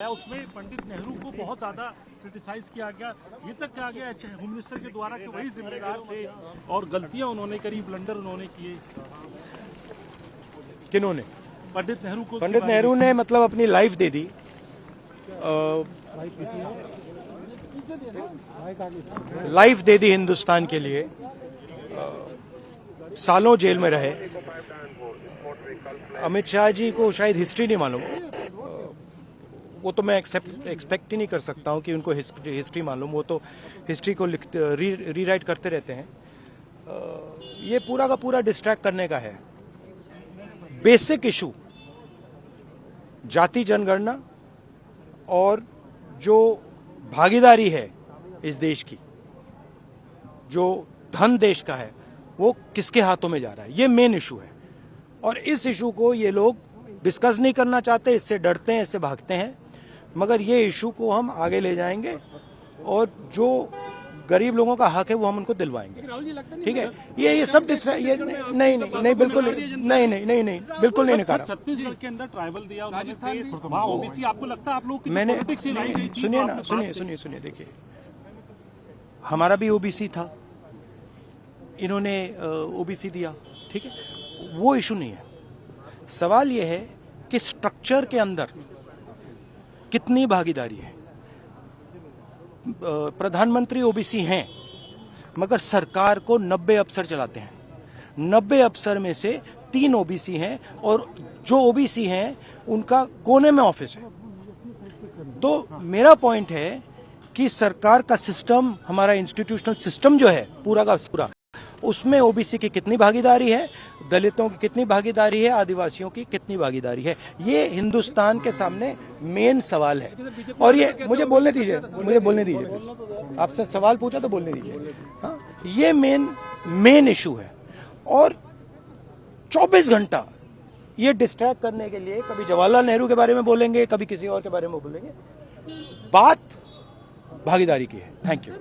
उसमें पंडित नेहरू को बहुत ज्यादा क्रिटिसाइज किया गया, ये तक कहा गया होम मिनिस्टर के द्वारा कि वही जिम्मेदार थे और गलतियां उन्होंने करी, ब्लंडर उन्होंने किए। किन्होंने? पंडित नेहरू को। पंडित नेहरू ने मतलब अपनी लाइफ दे दी, लाइफ दे दी हिंदुस्तान के लिए, सालों जेल में रहे। अमित शाह जी को शायद हिस्ट्री नहीं मालूम, वो तो मैं एक्सपेक्ट ही नहीं कर सकता हूं कि उनको हिस्ट्री मालूम। वो तो हिस्ट्री को रीराइट करते रहते हैं। ये पूरा का पूरा डिस्ट्रैक्ट करने का है। बेसिक इशू जाति जनगणना और जो भागीदारी है इस देश की, जो धन देश का है, वो किसके हाथों में जा रहा है, ये मेन इशू है। और इस इशू को ये लोग डिस्कस नहीं करना चाहते, इससे डरते हैं, इससे भागते हैं। मगर ये इशू को हम आगे ले जाएंगे और जो गरीब लोगों का हक है वो हम उनको दिलवाएंगे। ठीक है, ये सब ये नहीं बिल्कुल नहीं बिल्कुल नहीं नकारा। छत्तीसगढ़ के अंदर ट्राइबल दिया वहाँ ओबीसी, आपको लगता है आप लोग मैंने सुनिए देखिए, हमारा भी ओबीसी था, इन्होंने ओबीसी दिया, ठीक है, वो इशू नहीं है। सवाल ये है कि स्ट्रक्चर के अंदर कितनी भागीदारी है। प्रधानमंत्री ओबीसी हैं, मगर सरकार को 90 अफसर चलाते हैं। 90 अफसर में से 3 ओबीसी हैं और जो ओबीसी हैं उनका कोने में ऑफिस है। तो मेरा पॉइंट है कि सरकार का सिस्टम, हमारा इंस्टीट्यूशनल सिस्टम जो है पूरा का पूरा, उसमें ओबीसी की कितनी भागीदारी है, दलितों की कितनी भागीदारी है, आदिवासियों की कितनी भागीदारी है, ये हिंदुस्तान के सामने मेन सवाल है। और ये मुझे बोलने दीजिए आपसे सवाल पूछा तो बोलने दीजिए। हाँ, ये मेन इशू है। और 24 घंटा ये डिस्ट्रैक्ट करने के लिए कभी जवाहरलाल नेहरू के बारे में बोलेंगे, कभी किसी और के बारे में बोलेंगे। बात भागीदारी की है। Thank you.